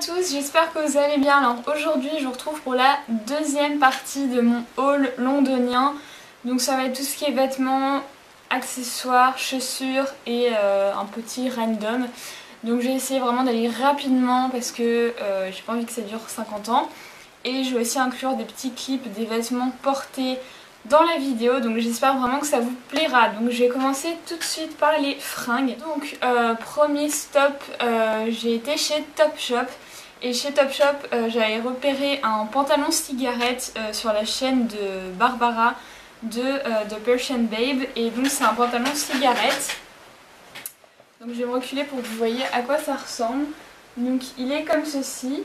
tous, j'espère que vous allez bien. Alors aujourd'hui je vous retrouve pour la deuxième partie de mon haul londonien. Donc ça va être tout ce qui est vêtements, accessoires, chaussures et un petit random. Donc j'ai essayé vraiment d'aller rapidement parce que j'ai pas envie que ça dure 50 ans. Et je vais aussi inclure des petits clips des vêtements portés dans la vidéo, donc j'espère vraiment que ça vous plaira. Donc je vais commencer tout de suite par les fringues. Donc premier stop, j'ai été chez Topshop. Et chez Topshop j'avais repéré un pantalon cigarette sur la chaîne de Barbara de The Persian Babe. Et donc c'est un pantalon cigarette. Donc je vais me reculer pour que vous voyez à quoi ça ressemble. Donc il est comme ceci.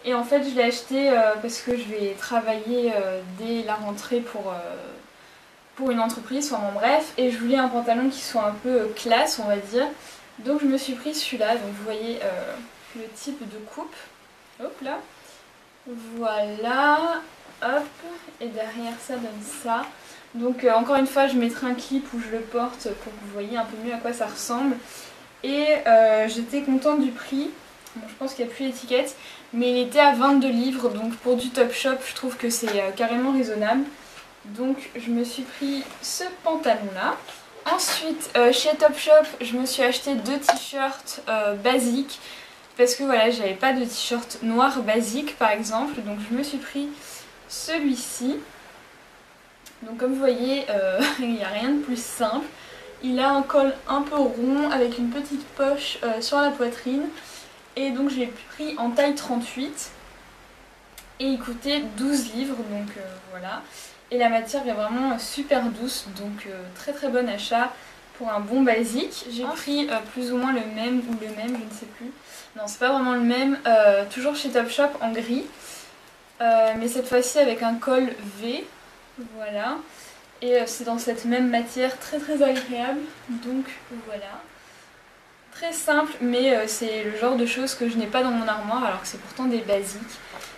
Et en fait je l'ai acheté parce que je vais travailler dès la rentrée pour une entreprise, enfin bon bref. Et je voulais un pantalon qui soit un peu classe on va dire. Donc je me suis pris celui-là, donc vous voyez le type de coupe. Hop là. Voilà. Hop. Et derrière ça donne ça. Donc encore une fois je mettrai un clip où je le porte pour que vous voyez un peu mieux à quoi ça ressemble. Et j'étais contente du prix. Bon, je pense qu'il n'y a plus l'étiquette, mais il était à 22 livres, donc pour du Topshop, je trouve que c'est carrément raisonnable. Donc je me suis pris ce pantalon-là. Ensuite, chez Topshop, je me suis acheté deux t-shirts basiques, parce que voilà, j'avais pas de t-shirt noir basique par exemple, donc je me suis pris celui-ci. Donc comme vous voyez, il n'y a rien de plus simple. Il a un col un peu rond avec une petite poche sur la poitrine. Et donc j'ai pris en taille 38 et il coûtait 12 livres, donc voilà. Et la matière est vraiment super douce, donc très très bon achat pour un bon basique. J'ai pris plus ou moins le même ou le même, je ne sais plus. Non, c'est pas vraiment le même, toujours chez Topshop en gris, mais cette fois-ci avec un col V, voilà. Et c'est dans cette même matière très très agréable, donc voilà. Très simple, mais c'est le genre de choses que je n'ai pas dans mon armoire alors que c'est pourtant des basiques.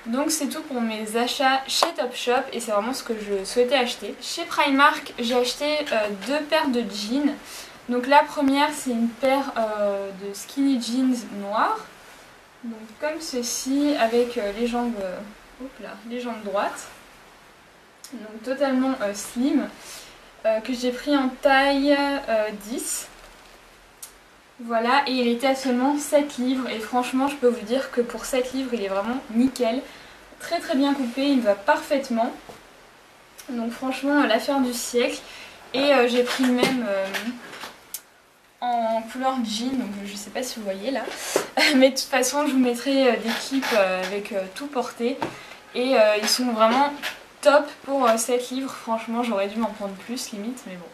Donc c'est tout pour mes achats chez Topshop et c'est vraiment ce que je souhaitais acheter. Chez Primark, j'ai acheté deux paires de jeans. Donc la première c'est une paire de skinny jeans noirs. Donc comme ceci avec les jambes, les jambes droites. Donc totalement slim. Que j'ai pris en taille 10. Voilà, et il était à seulement 7 livres et franchement je peux vous dire que pour 7 livres il est vraiment nickel. Très très bien coupé, il va parfaitement. Donc franchement l'affaire du siècle. Et j'ai pris le même en couleur jean, donc je sais pas si vous voyez là. Mais de toute façon je vous mettrai des clips avec tout porté. Et ils sont vraiment top pour 7 livres, franchement j'aurais dû m'en prendre plus limite, mais bon,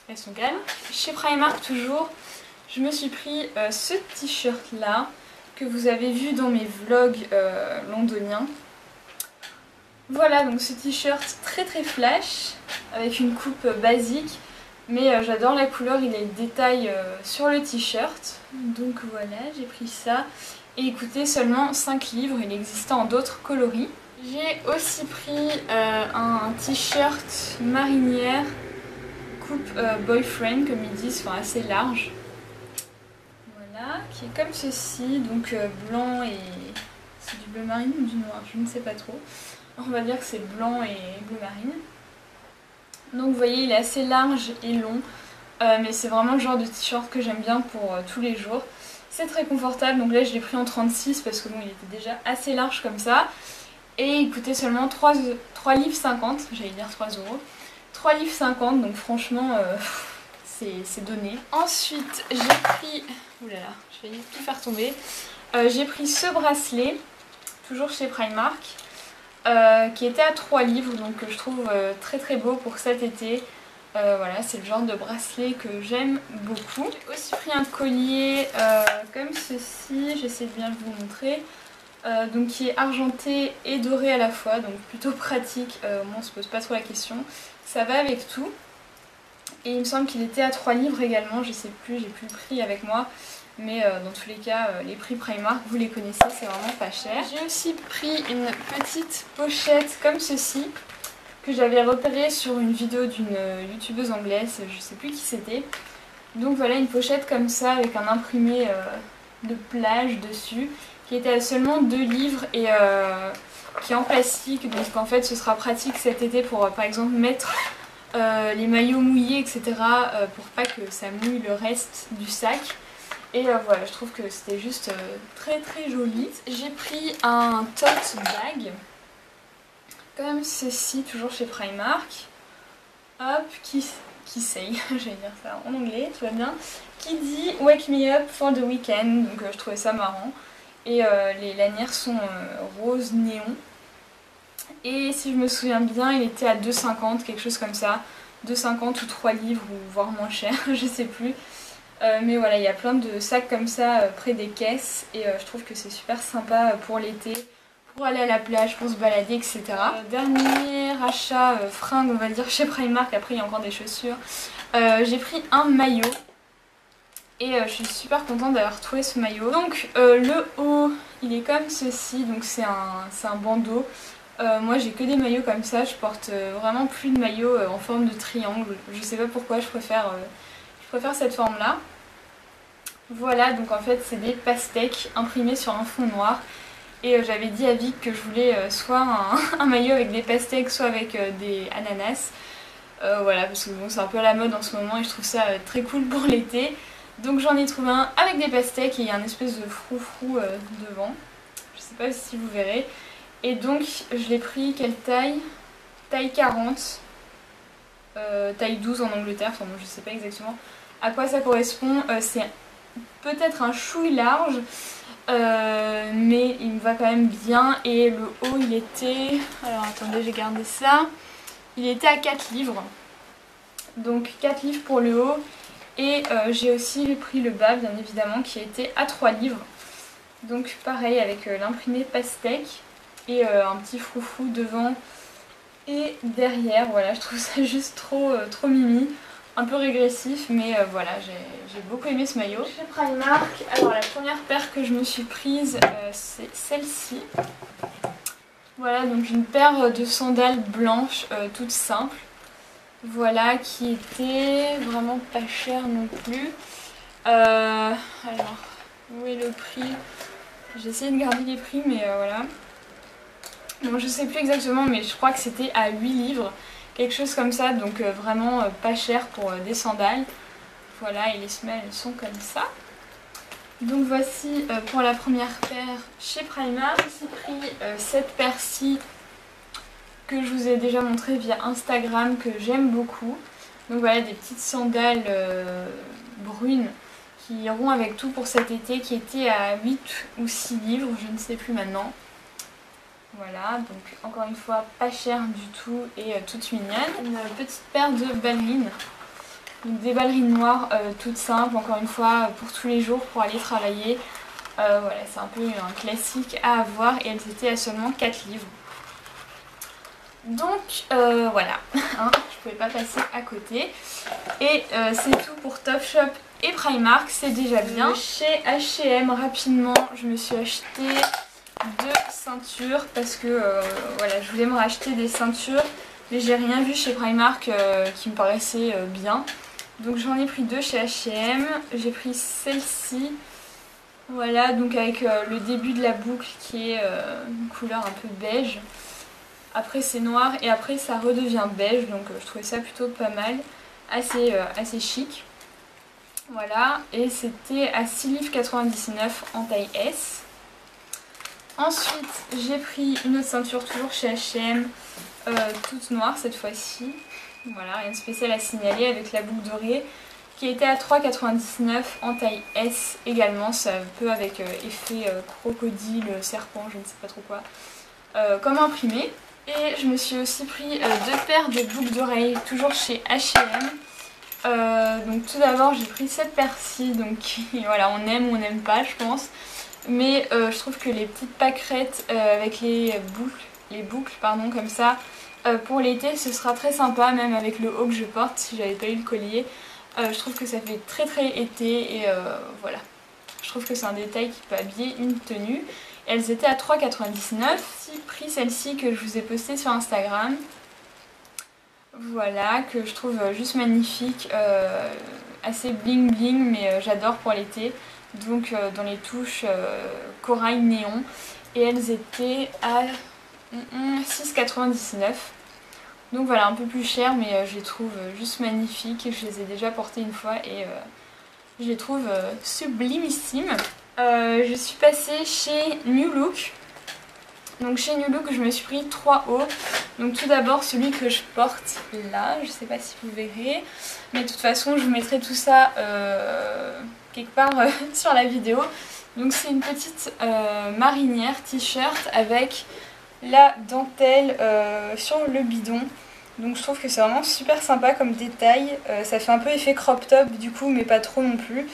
elles sont calmes. Chez Primark toujours. Je me suis pris ce t-shirt là que vous avez vu dans mes vlogs londoniens. Voilà, donc ce t-shirt très très flash avec une coupe basique, mais j'adore la couleur, il a le détail sur le t-shirt. Donc voilà, j'ai pris ça et il coûtait seulement 5 livres, il existait en d'autres coloris. J'ai aussi pris un t-shirt marinière coupe boyfriend comme ils disent, enfin assez large. Qui est comme ceci, donc blanc et... c'est du bleu marine ou du noir, je ne sais pas trop. On va dire que c'est blanc et bleu marine. Donc vous voyez il est assez large et long, mais c'est vraiment le genre de t-shirt que j'aime bien pour tous les jours. C'est très confortable, donc là je l'ai pris en 36 parce que bon il était déjà assez large comme ça. Et il coûtait seulement 3,50 livres, j'allais dire 3 euros. 3,50 livres, donc franchement... c'est donné. Ensuite j'ai pris... Oulala, je vais tout faire tomber. J'ai pris ce bracelet, toujours chez Primark, qui était à 3 livres, donc je trouve très très beau pour cet été. Voilà, c'est le genre de bracelet que j'aime beaucoup. J'ai aussi pris un collier comme ceci, j'essaie de bien vous montrer. Donc qui est argenté et doré à la fois, donc plutôt pratique, moi on se pose pas trop la question. Ça va avec tout. Et il me semble qu'il était à 3 livres également, je sais plus, j'ai plus le prix avec moi. Mais dans tous les cas, les prix Primark, vous les connaissez, c'est vraiment pas cher. J'ai aussi pris une petite pochette comme ceci, que j'avais repérée sur une vidéo d'une youtubeuse anglaise, je sais plus qui c'était. Donc voilà, une pochette comme ça, avec un imprimé de plage dessus. qui était à seulement 2 livres et qui est en plastique, donc en fait ce sera pratique cet été pour par exemple mettre les maillots mouillés, etc. Pour pas que ça mouille le reste du sac. Et voilà, je trouve que c'était juste très très joli. J'ai pris un tote bag, comme ceci, toujours chez Primark. Hop, qui say, je vais dire ça en anglais, tout va bien. Qui dit Wake me up for the weekend, donc je trouvais ça marrant. Et les lanières sont rose néon. Et si je me souviens bien, il était à 2,50, quelque chose comme ça. 2,50 ou 3 livres, ou voire moins cher, je sais plus. Mais voilà, il y a plein de sacs comme ça près des caisses. Et je trouve que c'est super sympa pour l'été, pour aller à la plage, pour se balader, etc. Dernier achat fringue, on va dire, chez Primark. Après, il y a encore des chaussures. J'ai pris un maillot. Et je suis super contente d'avoir trouvé ce maillot. Donc le haut, il est comme ceci, donc c'est un bandeau. Moi j'ai que des maillots comme ça, je porte vraiment plus de maillots en forme de triangle. Je sais pas pourquoi, je préfère cette forme là. Voilà, donc en fait c'est des pastèques imprimés sur un fond noir. Et j'avais dit à Vic que je voulais soit un maillot avec des pastèques, soit avec des ananas. Voilà, parce que bon, c'est un peu à la mode en ce moment et je trouve ça très cool pour l'été. Donc j'en ai trouvé un avec des pastèques et il y a un espèce de froufrou devant. Je sais pas si vous verrez. Et donc je l'ai pris quelle taille? Taille 40. Taille 12 en Angleterre. Enfin bon, je sais pas exactement à quoi ça correspond. C'est peut-être un chouille large. Mais il me va quand même bien. Et le haut il était... Alors attendez, j'ai gardé ça. Il était à 4 livres. Donc 4 livres pour le haut. Et j'ai aussi pris le bas, bien évidemment, qui était à 3 livres. Donc pareil, avec l'imprimé pastèque et un petit froufrou devant et derrière. Voilà, je trouve ça juste trop mimi. Un peu régressif, mais voilà, j'ai beaucoup aimé ce maillot. Chez Primark, alors la première paire que je me suis prise, c'est celle-ci. Voilà, donc une paire de sandales blanches, toutes simples. Voilà, qui était vraiment pas cher non plus. Alors, où est le prix? J'ai essayé de garder les prix, mais voilà. Bon, je sais plus exactement, mais je crois que c'était à 8 livres. Quelque chose comme ça, donc vraiment pas cher pour des sandales. Voilà, et les semelles elles sont comme ça. Donc voici pour la première paire chez Primark. J'ai pris cette paire-ci que je vous ai déjà montré via Instagram, que j'aime beaucoup. Donc voilà, des petites sandales brunes qui iront avec tout pour cet été, qui étaient à 8 ou 6 livres, je ne sais plus maintenant. Voilà, donc encore une fois pas cher du tout et toute mignonne. Une petite paire de ballerines. Donc des ballerines noires toutes simples, encore une fois pour tous les jours, pour aller travailler. Voilà, c'est un peu un classique à avoir et elles étaient à seulement 4 livres. Donc voilà, hein, je pouvais pas passer à côté. Et c'est tout pour Topshop et Primark, c'est déjà bien. Chez H&M, rapidement, je me suis acheté 2 ceintures parce que voilà, je voulais me racheter des ceintures, mais j'ai rien vu chez Primark qui me paraissait bien. Donc j'en ai pris 2 chez H&M. J'ai pris celle-ci. Voilà, donc avec le début de la boucle qui est une couleur un peu beige. Après c'est noir et après ça redevient beige, donc je trouvais ça plutôt pas mal, assez chic. Voilà, et c'était à 6,99 livres en taille S. Ensuite j'ai pris une autre ceinture toujours chez H&M, toute noire cette fois-ci. Voilà, rien de spécial à signaler, avec la boucle dorée, qui était à 3,99 en taille S également. C'est un peu avec effet crocodile, serpent, je ne sais pas trop quoi, comme imprimé. Et je me suis aussi pris 2 paires de boucles d'oreilles, toujours chez H&M. Donc tout d'abord j'ai pris cette paire-ci, donc voilà, on aime ou on n'aime pas je pense. Mais je trouve que les petites pâquerettes avec les boucles pardon, comme ça, pour l'été ce sera très sympa, même avec le haut que je porte si j'avais pas eu le collier. Je trouve que ça fait très été et voilà. Je trouve que c'est un détail qui peut habiller une tenue. Elles étaient à 3,99 €. J'ai pris celle-ci que je vous ai postée sur Instagram. Voilà, que je trouve juste magnifique. assez bling bling, mais j'adore pour l'été. Donc dans les touches corail néon. Et elles étaient à 6,99 €. Donc voilà, un peu plus cher, mais je les trouve juste magnifiques. Je les ai déjà portées une fois et je les trouve sublimissimes. Je suis passée chez New Look. Donc chez New Look, je me suis pris 3 hauts. Donc tout d'abord celui que je porte là, je sais pas si vous verrez. Mais de toute façon, je vous mettrai tout ça quelque part sur la vidéo. Donc c'est une petite marinière t-shirt avec la dentelle sur le bidon. Donc je trouve que c'est vraiment super sympa comme détail. Ça fait un peu effet crop top du coup, mais pas trop non plus.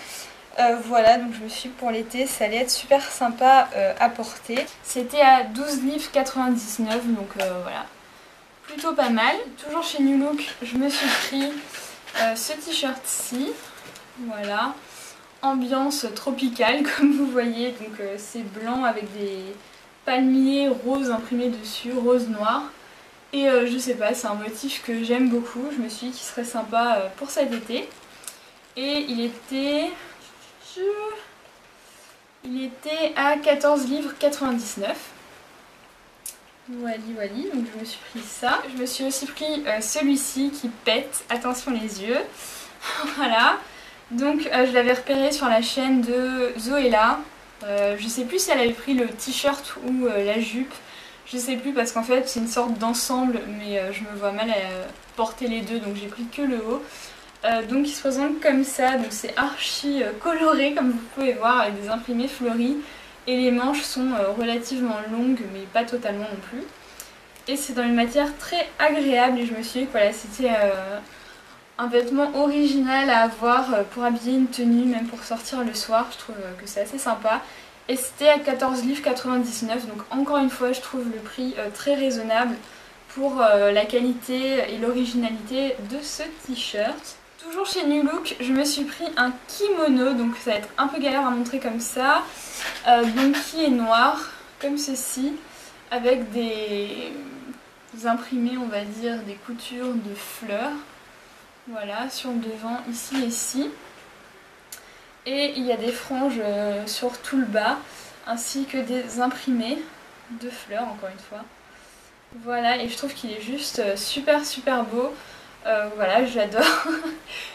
Voilà, donc je me suis dit pour l'été, ça allait être super sympa à porter. C'était à 12,99 $, donc voilà, plutôt pas mal. Toujours chez New Look, je me suis pris ce t-shirt-ci, voilà. Ambiance tropicale comme vous voyez, donc c'est blanc avec des palmiers roses imprimés dessus, rose noir. Et je sais pas, c'est un motif que j'aime beaucoup, je me suis dit qu'il serait sympa pour cet été. Et il était à 14,99 $. Voilà, donc je me suis pris ça. Je me suis aussi pris celui-ci qui pète, attention les yeux. Voilà. Donc je l'avais repéré sur la chaîne de Zoéla. Je sais plus si elle avait pris le t-shirt ou la jupe. Je sais plus parce qu'en fait c'est une sorte d'ensemble, mais je me vois mal porter les deux, donc j'ai pris que le haut. Donc il se présente comme ça, donc c'est archi coloré comme vous pouvez voir avec des imprimés fleuris. Et les manches sont relativement longues mais pas totalement non plus. Et c'est dans une matière très agréable et je me suis dit que voilà, c'était un vêtement original à avoir pour habiller une tenue, même pour sortir le soir. Je trouve que c'est assez sympa. Et c'était à 14,99 $, donc encore une fois je trouve le prix très raisonnable pour la qualité et l'originalité de ce t-shirt. Toujours chez New Look, je me suis pris un kimono, donc ça va être un peu galère à montrer comme ça, donc qui est noir, comme ceci, avec des imprimés, on va dire, des coutures de fleurs, voilà, sur le devant, ici et ici. Et il y a des franges sur tout le bas, ainsi que des imprimés de fleurs, encore une fois. Voilà, et je trouve qu'il est juste super super beau. Voilà, j'adore.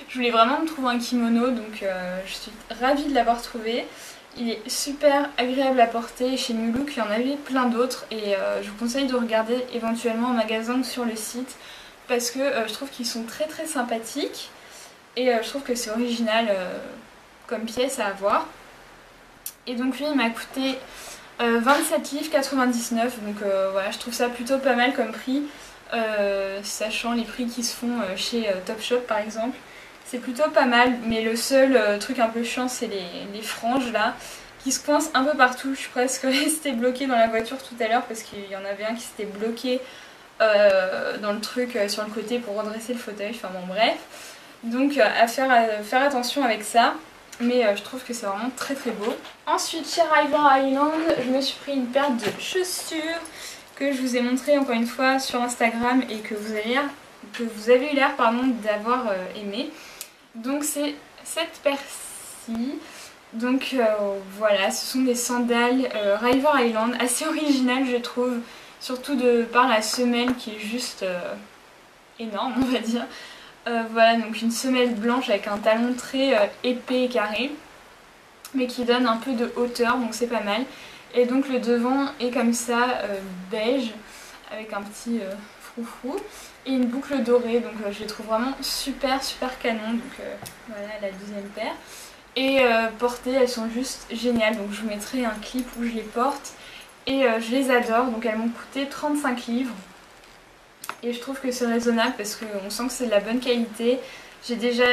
Je voulais vraiment me trouver un kimono, donc je suis ravie de l'avoir trouvé. Il est super agréable à porter. Chez New Look, il y en avait plein d'autres et je vous conseille de regarder éventuellement en magasin ou sur le site parce que je trouve qu'ils sont très très sympathiques et je trouve que c'est original comme pièce à avoir. Et donc lui, il m'a coûté 27,99 $, donc voilà, je trouve ça plutôt pas mal comme prix. Sachant les prix qui se font chez Topshop par exemple, c'est plutôt pas mal, mais le seul truc un peu chiant c'est les franges là qui se coincent un peu partout. Je suis presque restée bloquée dans la voiture tout à l'heure parce qu'il y en avait un qui s'était bloqué dans le truc sur le côté pour redresser le fauteuil, enfin bon bref, donc à faire attention avec ça. Mais je trouve que c'est vraiment très très beau. Ensuite chez River Island, je me suis pris une paire de chaussures que je vous ai montré encore une fois sur Instagram et que vous avez eu l'air d'avoir aimé. Donc c'est cette paire-ci. Donc voilà, ce sont des sandales River Island, assez originales je trouve, surtout de par la semelle qui est juste énorme on va dire. Voilà, donc une semelle blanche avec un talon très épais et carré, mais qui donne un peu de hauteur, donc c'est pas mal. Et donc le devant est comme ça, beige, avec un petit froufrou et une boucle dorée, donc je les trouve vraiment super super canon. Donc voilà la deuxième paire. Et portées, elles sont juste géniales, donc je vous mettrai un clip où je les porte. Et je les adore, donc elles m'ont coûté 35 livres. Et je trouve que c'est raisonnable parce qu'on sent que c'est de la bonne qualité. J'ai déjà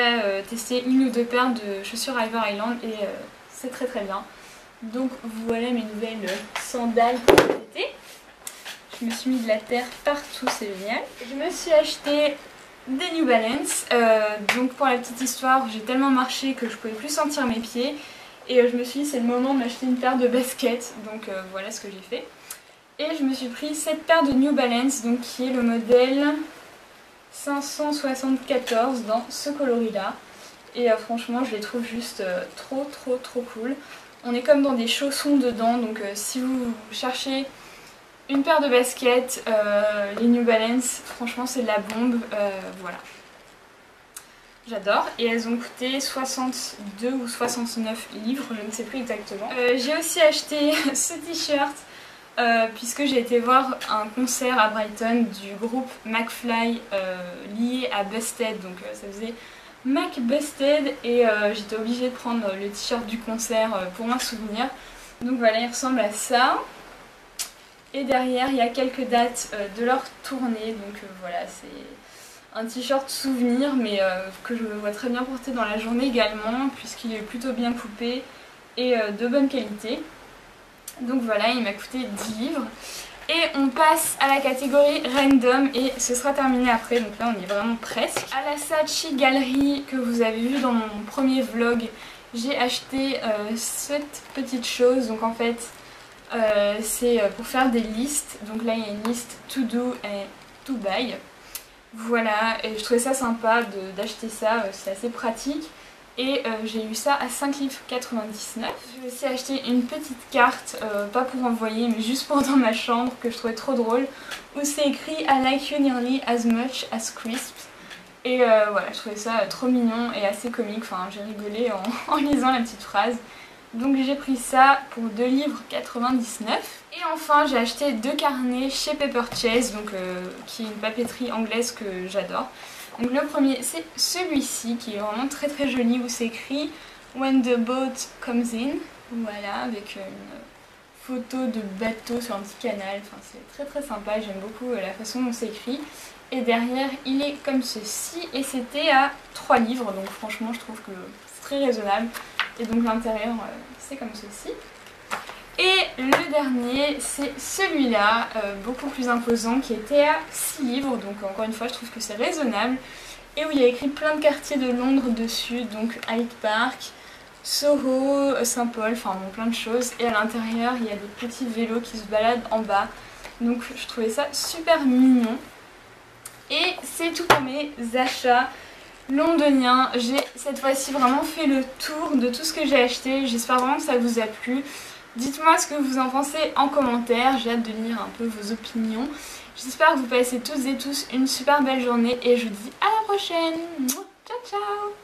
testé une ou deux paires de chaussures River Island et c'est très très bien. Donc voilà mes nouvelles sandales pour l'été. Je me suis mis de la terre partout, c'est génial. Je me suis acheté des New Balance. Donc pour la petite histoire, j'ai tellement marché que je pouvais plus sentir mes pieds. Et je me suis dit c'est le moment de m'acheter une paire de baskets. Donc voilà ce que j'ai fait. Et je me suis pris cette paire de New Balance, donc qui est le modèle 574 dans ce coloris là. et franchement je les trouve juste trop cool. On est comme dans des chaussons dedans, donc si vous cherchez une paire de baskets, les New Balance, franchement c'est de la bombe, voilà. J'adore, et elles ont coûté 62 ou 69 livres, je ne sais plus exactement. J'ai aussi acheté ce t-shirt puisque j'ai été voir un concert à Brighton du groupe McFly lié à Busted, donc ça faisait Mac Busted, et j'étais obligée de prendre le t-shirt du concert pour un souvenir. Donc voilà, il ressemble à ça. Et derrière il y a quelques dates de leur tournée, donc voilà, c'est un t-shirt souvenir, mais que je me vois très bien porter dans la journée également, puisqu'il est plutôt bien coupé et de bonne qualité. Donc voilà, il m'a coûté 10 livres. Et on passe à la catégorie random et ce sera terminé après, donc là on y est vraiment presque. À la Saatchi Galerie que vous avez vu dans mon premier vlog, j'ai acheté cette petite chose. Donc en fait c'est pour faire des listes, donc là il y a une liste to do et to buy. Voilà, et je trouvais ça sympa d'acheter ça, c'est assez pratique. Et j'ai eu ça à 5,99 livres. J'ai aussi acheté une petite carte, pas pour envoyer mais juste pour dans ma chambre, que je trouvais trop drôle, où c'est écrit I like you nearly as much as crisps. Et voilà, je trouvais ça trop mignon et assez comique, enfin j'ai rigolé en lisant la petite phrase. Donc j'ai pris ça pour 2,99 livres. Et enfin j'ai acheté 2 carnets chez Paperchase, donc, qui est une papeterie anglaise que j'adore. Donc le premier c'est celui-ci qui est vraiment très joli, où c'est écrit When the boat comes in. Voilà, avec une photo de bateau sur un petit canal, enfin c'est très sympa, j'aime beaucoup la façon dont c'est écrit. Et derrière il est comme ceci et c'était à 3 livres, donc franchement je trouve que c'est très raisonnable. Et donc l'intérieur c'est comme ceci. Et le dernier c'est celui-là, beaucoup plus imposant, qui était à 6 livres, donc encore une fois je trouve que c'est raisonnable. Et où il y a écrit plein de quartiers de Londres dessus, donc Hyde Park, Soho, Saint-Paul, enfin bon, plein de choses. Et à l'intérieur il y a des petits vélos qui se baladent en bas, donc je trouvais ça super mignon. Et c'est tout pour mes achats londoniens. J'ai cette fois-ci vraiment fait le tour de tout ce que j'ai acheté, j'espère vraiment que ça vous a plu. Dites-moi ce que vous en pensez en commentaire, j'ai hâte de lire un peu vos opinions. J'espère que vous passez toutes et tous une super belle journée et je vous dis à la prochaine. Ciao ciao.